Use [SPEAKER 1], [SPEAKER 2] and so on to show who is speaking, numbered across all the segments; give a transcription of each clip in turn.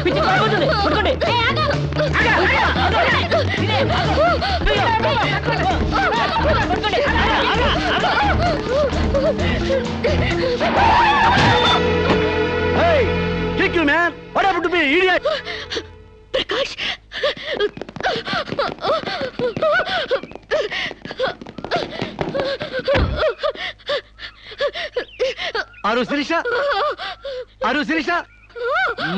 [SPEAKER 1] పిచ్చి పడిపోతుంది పట్టుకోండి
[SPEAKER 2] Hey, kick you man. What happened to me, idiot?
[SPEAKER 3] Prakash
[SPEAKER 2] Aru Sirisha? Aru Sirisha?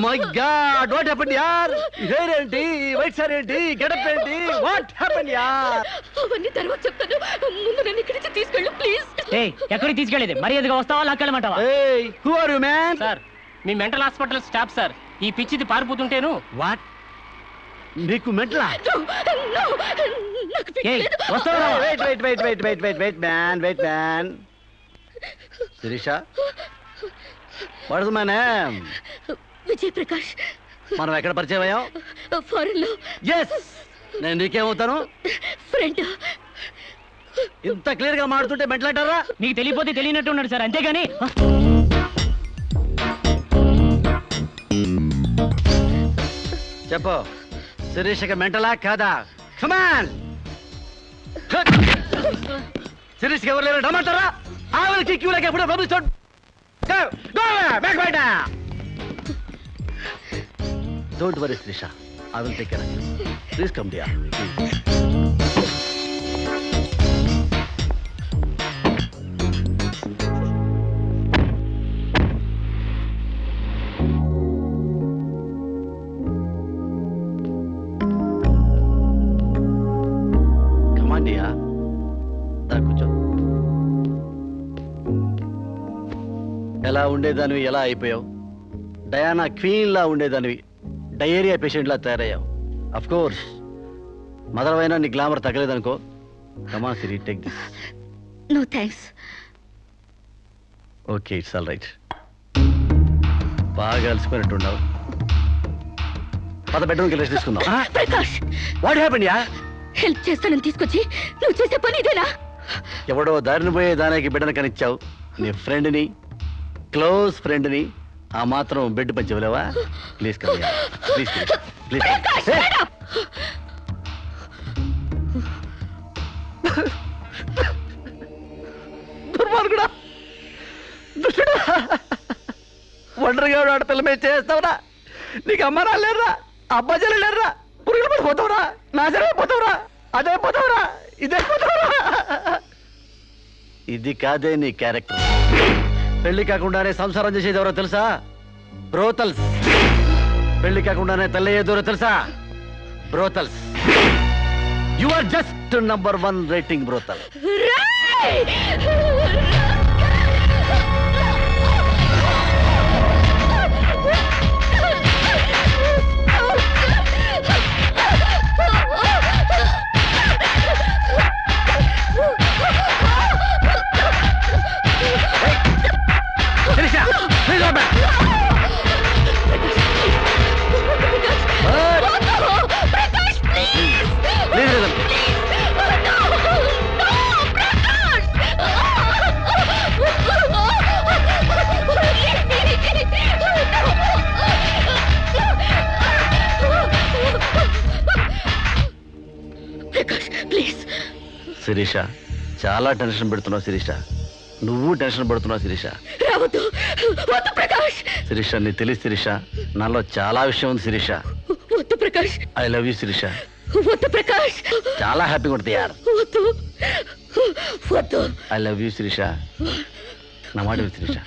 [SPEAKER 2] My God, what happened, yaar? Hair enti, white hair enti, get up enti, what happened, yaar?
[SPEAKER 3] అవన్నీ తర్వాత చెప్తాను ముందు నన్ను ఇక్కడి నుంచి తీసుకెళ్ళు ప్లీజ్
[SPEAKER 1] ఎక్కడికి తీసుకెళ్ళేది మర్యాదగా వస్తావా లాక్కెళ్ళమంటావా
[SPEAKER 2] Hey, who are you, man?
[SPEAKER 1] Sir me mental hospital staff sir ఈ పిచ్చిది పారిపోతుంటేను
[SPEAKER 2] What? నీకు మెంటలా?
[SPEAKER 1] వస్తావా
[SPEAKER 2] Wait, man. Sirisha? What is my name?
[SPEAKER 3] Vijay Prakash
[SPEAKER 2] మనం ఎక్కడ పరిచయం అయ్యాం?
[SPEAKER 3] ఫారెన్ లో
[SPEAKER 2] Yes! నేను నీకేమవుతాను?
[SPEAKER 3] ఫ్రెండ్
[SPEAKER 2] ఇంత క్లియర్ గా మాడుతుంటే మెంటల్ అంటారా?
[SPEAKER 1] నీకు తెలియపోతే తెలియనట్టు ఉన్నాడు సార్ అంతేగాని
[SPEAKER 2] చెప్పు శిరీషకి మెంటలా కాదా? కమాన్ శిరీష్కి ఎవరు లేరు రమ్మంటారా? ఆవిడకి క్యూలకి ఎప్పుడో పంపిస్తాడు. Don't worry Sirisha, I will take care of you. Please come dear. ఎలా ఉండేదానివి ఎలా అయిపోయావు? డయానా క్వీన్ లా ఉండేదానివి డయేరియా పేషెంట్ లా తయారయ్యావు. అఫ్ కోర్స్ మదర్ అయినా నీ గ్లామర్ తగ్గలేదనుకో. Come Siri, take this.
[SPEAKER 3] No thanks.
[SPEAKER 2] Okay, it's all right. బాగా అలసిపోయినట్టున్నావు. పద బెడ్రూమ్కి రెస్ట్ తీసుకుందాం.
[SPEAKER 3] ప్రకాష్,
[SPEAKER 2] వాట్ హ్యాపెండ్ యా?
[SPEAKER 3] హెల్ప్ చేస్తానని తీసుకొచ్చి నువ్వు చేసే పని ఇదేనా?
[SPEAKER 2] ఎవడో దారిని పోయే దానికి బిడ్డను కనిచ్చావు. నీ ఫ్రెండ్ని, క్లోజ్ ఫ్రెండ్ని ఆ మాత్రం బెడ్ పంచి ఇవ్వలేవా? Please come, please please. దుర్మార్గుడా, దుష్టుడా, ఒంటరిగా ఆడపిల్ల మీద చేస్తావురా? నీకు అమ్మ రాలేరా, అబ్బాజీలు లేరురా, పురుగులు పడిపోతావురా, నాశనమైపోతావురా, అదైపోతావురా, ఇదైపోతావురా. ఇది కాదే నీ క్యారెక్టర్. పెళ్లి కాకుండానే సంసారం చేసేది ఎవరో తెలుసా? బ్రోతల్స్. పెళ్లి కాకుండానే తల్లయ్యేదెవరో తెలుసా? Brothels. You are just number 1 rating brothel. Shirisha, చాలా టెన్షన్ పెడుతున్నావు శిరీష. నువ్వు టెన్షన్ పడుతున్నావు శిరీష. శిరీష, నీ తెలియదు శిరీష, నాలో చాలా విషయం ఉంది Shirisha. I love you Shirisha. చాలా హ్యాపీగా ఉంటుంది యార్. I love you Shirisha. నా మాట శిరీష,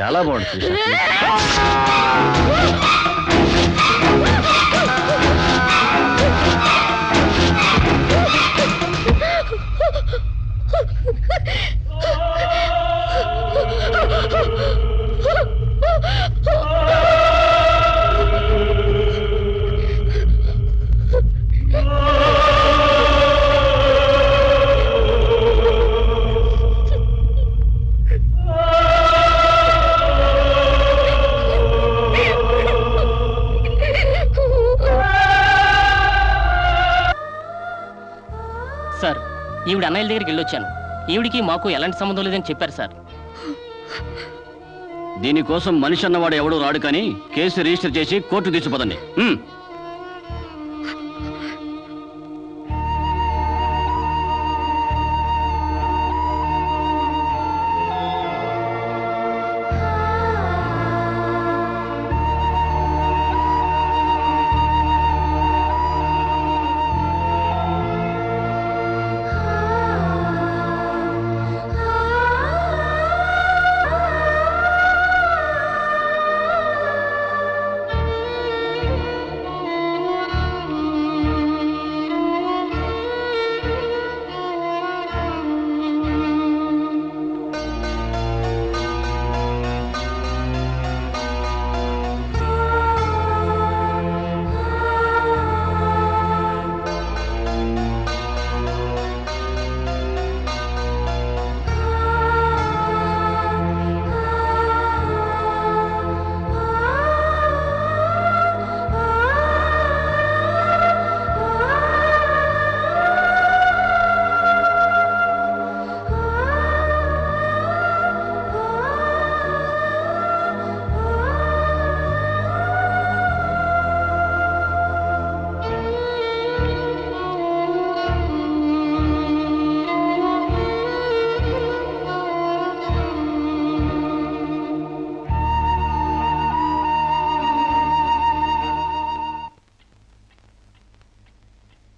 [SPEAKER 2] చాలా బాగుంది శిరీష.
[SPEAKER 1] సార్, ఈవిడ అన్నయ్య దగ్గరికి వెళ్ళొచ్చాను. ఈవిడికి మాకు ఎలాంటి సంబంధం లేదని చెప్పారు సార్.
[SPEAKER 4] దీనికోసం మనిషి అన్నవాడు ఎవడూ రాడు కానీ కేసు రిజిస్టర్ చేసి కోర్టు తీసుకుపోదండి.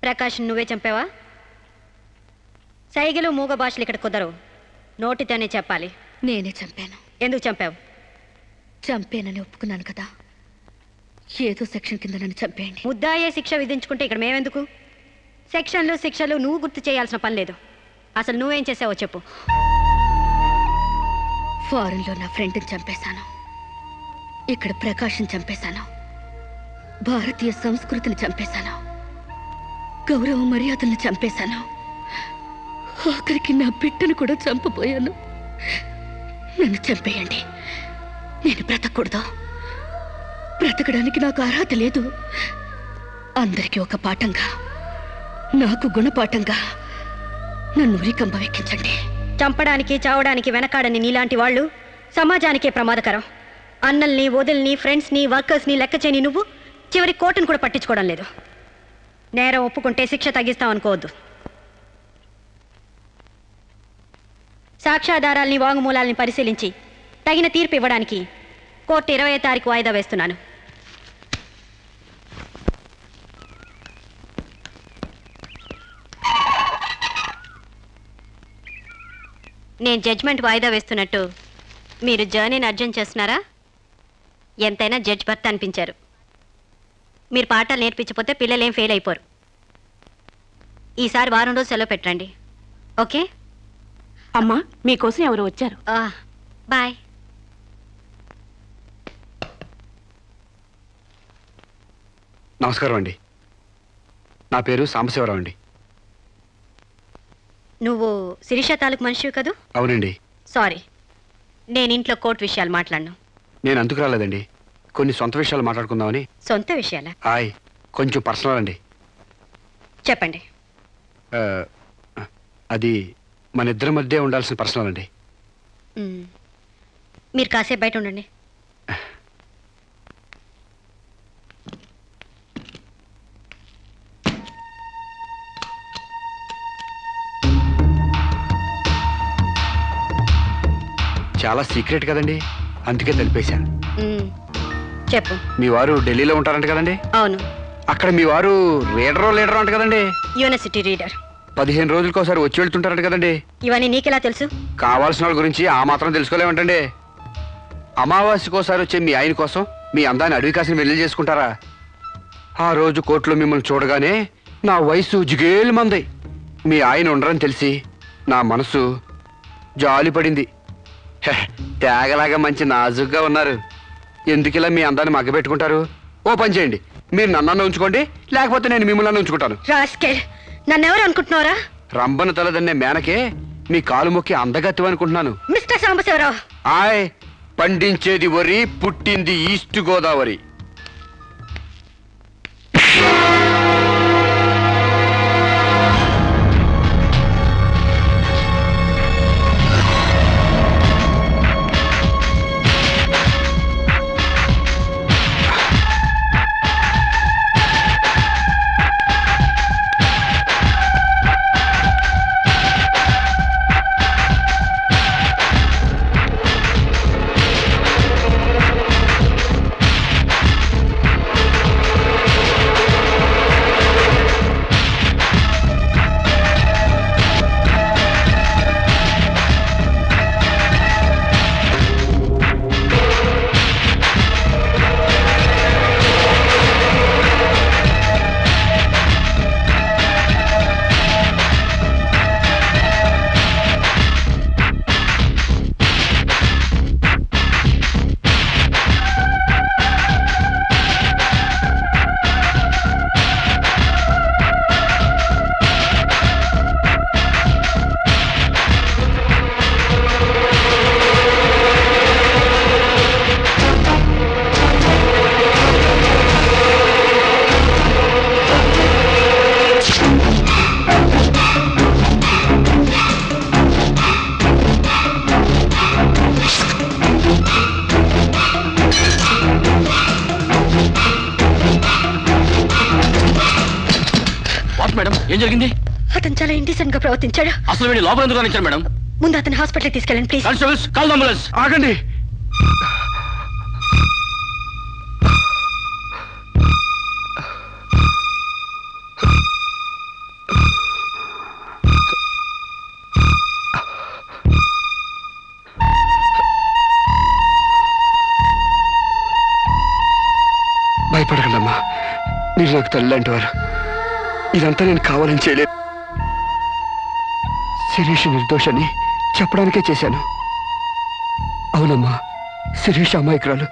[SPEAKER 5] ప్రకాష్ నువ్వే చంపావా? సైగలు మూగ భాషలు ఇక్కడ కుదరవు, నోటితోనే చెప్పాలి.
[SPEAKER 3] నేనే చంపాను.
[SPEAKER 5] ఎందుకు చంపావు?
[SPEAKER 3] చంపానని ఒప్పుకున్నాను కదా, ఏదో సెక్షన్ కింద నన్ను చంపేయండి.
[SPEAKER 5] ముద్దాయే శిక్ష విధించుకుంటే ఇక్కడ మేమెందుకు? సెక్షన్లు శిక్షలు నువ్వు గుర్తు చేయాల్సిన పని లేదు. అసలు నువ్వేం చేసావో చెప్పు.
[SPEAKER 3] ఫారెన్లో నా ఫ్రెండ్ని చంపేశాను, ఇక్కడ ప్రకాశం చంపేశాను, భారతీయ సంస్కృతిని చంపేశాను, గౌరవ మర్యాదలను చంపేశాను, ఆఖరికి నా బిడ్డను కూడా చంపబోయాను. నన్ను చంపేయండి, నేను బ్రతకూడదు. బ్రతకడానికి నాకు అర్హత లేదు. అందరికీ ఒక పాఠంగా, నాకు గుణపాఠంగా నన్ను ఉరికంబ వెక్కించండి.
[SPEAKER 5] చంపడానికి చావడానికి వెనకాడని నీలాంటి వాళ్ళు సమాజానికే ప్రమాదకరం. అన్నల్ని వదిల్ని ఫ్రెండ్స్ని వర్కర్స్ని లెక్క చేయని నువ్వు చివరి కోర్టును కూడా పట్టించుకోవడం లేదు. నేరం ఒప్పుకుంటే శిక్ష తగ్గిస్తామనుకోవద్దు. సాక్ష్యాధారాల్ని వాంగ్మూలాల్ని పరిశీలించి తగిన తీర్పు ఇవ్వడానికి కోర్టు 20వ తారీఖు వాయిదా వేస్తున్నాను. నేను జడ్జ్మెంట్ వాయిదా వేస్తున్నట్టు మీరు జర్నీని అర్జెంట్ చేస్తున్నారా? ఎంతైనా జడ్జ్ భర్త అనిపించారు. మీరు పాఠాలు నేర్పించకపోతే పిల్లలేం ఫెయిల్ అయిపోరు. ఈసారి వారం రోజు సెలవు పెట్టండి, ఓకే?
[SPEAKER 3] అమ్మా, మీకోసం ఎవరు వచ్చారు.
[SPEAKER 5] బాయ్.
[SPEAKER 6] నమస్కారం అండి, నా పేరు సాంబశివరావు అండి.
[SPEAKER 5] నువ్వు శిరీష తాలూకు మనిషివి కదూ?
[SPEAKER 6] అవునండి.
[SPEAKER 5] సారీ, నేను ఇంట్లో కోర్టు విషయాలు మాట్లాడను.
[SPEAKER 6] నేను అందుకు రాలేదండి, కొన్ని సొంత విషయాలు మాట్లాడుకుందామని.
[SPEAKER 5] సొంత విషయాలా?
[SPEAKER 6] హాయ్, కొంచెం పర్సనల్ అండి.
[SPEAKER 5] చెప్పండి.
[SPEAKER 6] అది మన ఇద్దరి మధ్య ఉండాల్సిన పర్సనల్ అండి.
[SPEAKER 5] మీరు కాసేపు బయట ఉండండి.
[SPEAKER 6] చాలా సీక్రెట్ కదండి, అందుకే తెలిపేశాను.
[SPEAKER 5] చెప్పు.
[SPEAKER 6] మీ వారు ఢిల్లీలో ఉంటారంట కదండి?
[SPEAKER 5] అవును.
[SPEAKER 6] అక్కడ మీ వారు లీడరో అంట కదండి?
[SPEAKER 5] University reader.
[SPEAKER 6] 15 రోజులకోసారి వచ్చి వెళ్తుంటారంట కదండి?
[SPEAKER 5] ఇవన్నీ నీకెలా తెలుసు?
[SPEAKER 6] కావాల్సిన వాళ్ళ గురించి ఆ మాత్రం తెలుసుకోలేమంటండి. అమావాస్యకోసారి వచ్చే మీ ఆయన కోసం మీ అందాన్ని అడవి కాసిన వెళ్ళి చేసుకుంటారా? ఆ రోజు కోర్టులో మిమ్మల్ని చూడగానే నా వయసు జిగేలు మంది. మీ ఆయన ఉండరని తెలిసి నా మనసు జాలి పడింది. తేగలాగా మంచి నాజుగ్గా ఉన్నారు. ఎందుకిలా మీ అందాన్ని మగ్గబెట్టుకుంటారు? ఓ పని చేయండి, మీరు నన్ను ఉంచుకోండి, లేకపోతే నేను మిమ్మల్ని ఉంచుకుంటాను.
[SPEAKER 5] నన్నెవరు అనుకుంటున్నారా?
[SPEAKER 6] రంబను తలదన్నే మేనకే మీ కాలు మొక్కి అందగత్తి అనుకుంటున్నాను.
[SPEAKER 5] మిస్టర్ సాంబశివరావు,
[SPEAKER 6] ఆయ్, పండించేది వరి, పుట్టింది ఈస్ట్ గోదావరి.
[SPEAKER 4] వాట్ మేడం, ఏం జరిగింది?
[SPEAKER 5] అతను చాలా ఇండిసెంట్ గా ప్రవర్తించాడు.
[SPEAKER 4] అసలు వీడి లోపల ఎందుకు రానిచ్చారు మేడం?
[SPEAKER 5] ముందు అతను హాస్పిటల్ తీసుకెళ్ళండి ప్లీజ్.
[SPEAKER 4] Constables, call ambulance.
[SPEAKER 6] ఆగండి. భయపడకండి అమ్మా, మీరు నాకు తల్లి లాంటి వారు. ఇదంతా నేను కావాలని చేయలేదు. శిరీష్ నిర్దోషని చెప్పడానికే చేశాను. అవునమ్మా, శిరీష్ అమాయకురాలు.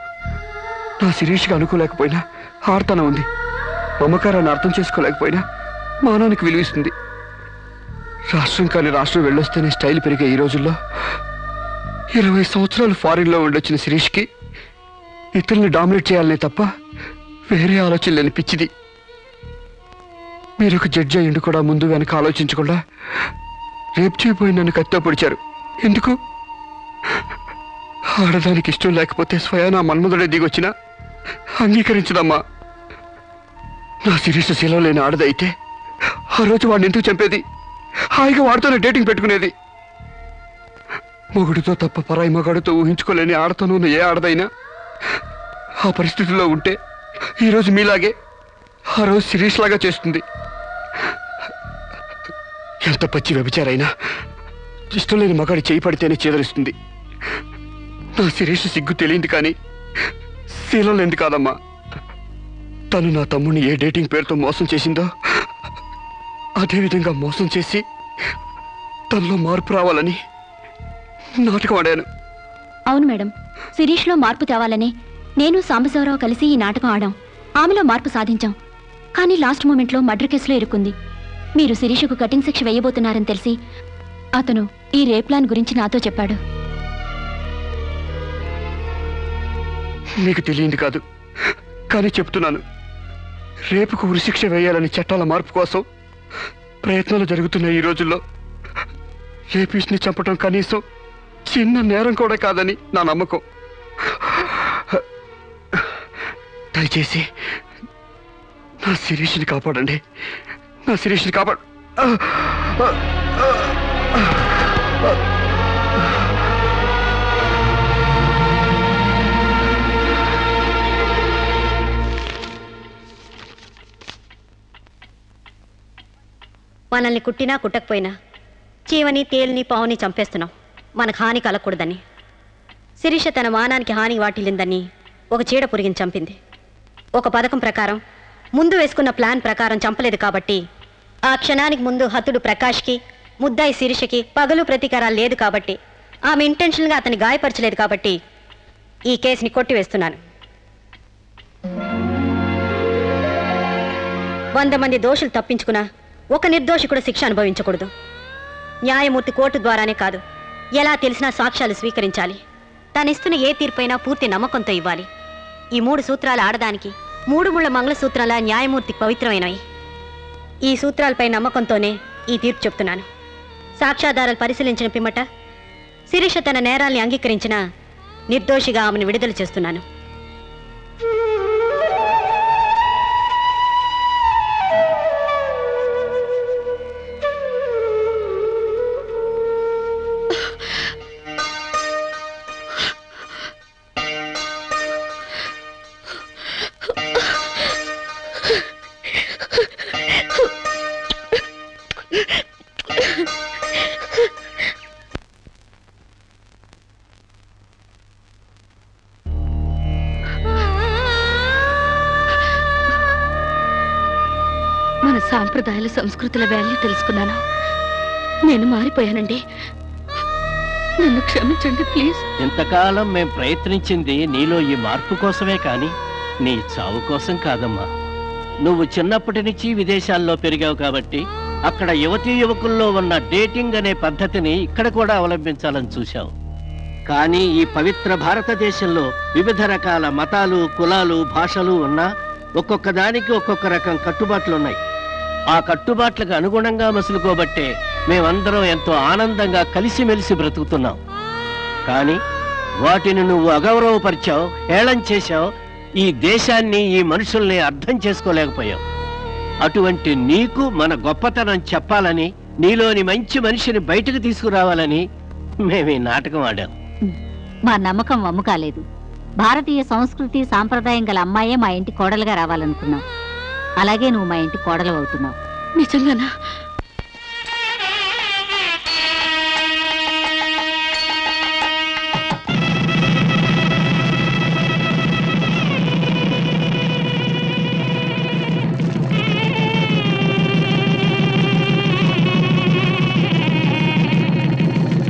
[SPEAKER 6] నా శిరీష్కి అనుకోలేకపోయినా ఆర్తన ఉంది. మమకారాన్ని అర్థం చేసుకోలేకపోయినా మానవునికి విలువిస్తుంది. రాష్ట్రం కాని రాష్ట్రం వెళ్ళొస్తేనే స్టైల్ పెరిగే ఈ రోజుల్లో 20 సంవత్సరాలు ఫారిన్లో ఉండొచ్చిన శిరీష్కి ఇతరుల్ని డామినేట్ చేయాలనే తప్ప వేరే ఆలోచన లేని పిచ్చిది. మీరు ఒక జడ్జి అయ్యిండు కూడా ముందు వెనక ఆలోచించకుండా రేపు చేయబోయి నన్ను కత్తితో పొడిచారు. ఎందుకు? ఆడదానికి ఇష్టం లేకపోతే స్వయానా మన్మధుడే దిగొచ్చినా అంగీకరించదమ్మా. నా శిరీష్ శీలం లేని ఆడదైతే ఆ రోజు వాడిని ఎందుకు చంపేది? హాయిగా వాడితోనే డేటింగ్ పెట్టుకునేది. మొగుడితో తప్ప పరాయి మగాడితో ఊహించుకోలేని ఆడతోనూ ఏ ఆడదైనా ఆ పరిస్థితుల్లో ఉంటే ఈరోజు మీలాగే ఆ రోజు శిరీష్ లాగా చేస్తుంది. ఎంత పచ్చి వ్యభిచారైనా ఇష్టం లేని మగాడి చేయి పడితేనే చేదరిస్తుంది. నా శిరీష్ సిగ్గు తెలియంది కానీ శీలం లేనిది కాదమ్మా. తను నా తమ్ముడిని ఏ డేటింగ్ పేరుతో మోసం చేసిందో అదేవిధంగా మోసం చేసి తనలో మార్పు రావాలని నాటకం ఆడాను.
[SPEAKER 7] అవును మేడం, శిరీష్లో మార్పు తేవాలని నేను సాంబశివరావు కలిసి ఈ నాటకం ఆడాం. ఆమెలో మార్పు సాధించాం. కానీ లాస్ట్ మూమెంట్లో మర్డర్ కేసులో ఇరుక్కుంది. మీరు శిరీషకు కటింగ్ శిక్ష వేయబోతున్నారని తెలిసి అతను ఈ రేప్ ప్లాన్ గురించి నాతో చెప్పాడు.
[SPEAKER 6] మీకు తెలియంది కాదు కానీ చెప్తున్నాను. రేపుకు ఉరిశిక్ష వేయాలని చట్టాల మార్పు కోసం ప్రయత్నాలు జరుగుతున్న ఈ రోజుల్లో రేపిస్ట్ని చంపటం కనీసం చిన్న నేరం కూడా కాదని నా నమ్మకం. దయచేసి నా శిరీష్ని కాపాడండి. నా శిరీష్ని కాపాడు.
[SPEAKER 5] మనల్ని కుట్టినా కుట్టకపోయినా చీవని తేలిని పావుని చంపేస్తున్నాం మనకు హాని కలగకూడదని. శిరీష తన మానానికి హాని వాటిల్లిందని ఒక చీడ పురిగిని చంపింది. ఒక పథకం ప్రకారం ముందు వేసుకున్న ప్లాన్ ప్రకారం చంపలేదు కాబట్టి ఆ క్షణానికి ముందు హతుడు ప్రకాష్కి ముద్దాయి శిరీషకి పగలు ప్రతీకారాలు లేదు కాబట్టి ఆమె ఇంటెన్షన్గా అతన్ని గాయపరచలేదు కాబట్టి ఈ కేసుని కొట్టివేస్తున్నాను. 100 మంది దోషులు తప్పించుకున్నా ఒక నిర్దోషి కూడా శిక్ష అనుభవించకూడదు. న్యాయమూర్తి కోర్టు ద్వారానే కాదు, ఎలా తెలిసినా సాక్ష్యాలు స్వీకరించాలి. తనిస్తున్న ఏ తీర్పైనా పూర్తి నమ్మకంతో ఇవ్వాలి. ఈ 3 సూత్రాలు ఆడదానికి 3 ముళ్ళ మంగళసూత్రాల న్యాయమూర్తికి పవిత్రమైనవి. ఈ సూత్రాలపై నమ్మకంతోనే ఈ తీర్పు చెప్తున్నాను. సాక్ష్యాధారాలు పరిశీలించిన పిమ్మట శిరీష తన నేరాల్ని అంగీకరించిన నిర్దోషిగా ఆమెను విడుదల చేస్తున్నాను.
[SPEAKER 3] మన సాంప్రదాయాల సంస్కృతుల వాల్యూ తెలుసుకున్నాను. నేను మారిపోయానండి. నన్ను క్షమించండి ప్లీజ్.
[SPEAKER 1] ఇంతకాలం మేం ప్రయత్నించింది నీలో ఈ మార్పు కోసమే కాని నీ చావు కోసం కాదమ్మా. నువ్వు చిన్నప్పటి నుంచి విదేశాల్లో పెరిగావు కాబట్టి అక్కడ యువతీ యువకుల్లో ఉన్న డేటింగ్ అనే పద్ధతిని ఇక్కడ కూడా అవలంబించాలని చూశావు. కానీ ఈ పవిత్ర భారతదేశంలో వివిధ రకాల మతాలు, కులాలు, భాషలు ఉన్నా ఒక్కొక్క దానికి ఒక్కొక్క రకం కట్టుబాట్లున్నాయి. ఆ కట్టుబాట్లకు అనుగుణంగా మసులుకోబట్టే మేమందరం ఎంతో ఆనందంగా కలిసిమెలిసి బ్రతుకుతున్నాం. కానీ వాటిని నువ్వు అగౌరవపరిచావు, హేళన చేశావు. ఈ దేశాన్ని, ఈ మనుషుల్ని అర్థం చేసుకోలేకపోయావు. అటువంటి నీకు మన గొప్పతనం చెప్పాలని, నీలోని మంచి మనిషిని బయటకు తీసుకురావాలని మేము ఈ నాటకం ఆడాం.
[SPEAKER 8] మా నమ్మకం వమ్ము కాలేదు. భారతీయ సంస్కృతి సాంప్రదాయం గల అమ్మాయే మా ఇంటి కోడలుగా రావాలనుకున్నావు. అలాగే నువ్వు మా ఇంటి కోడలు అవుతున్నావు.
[SPEAKER 3] నిజంగానా?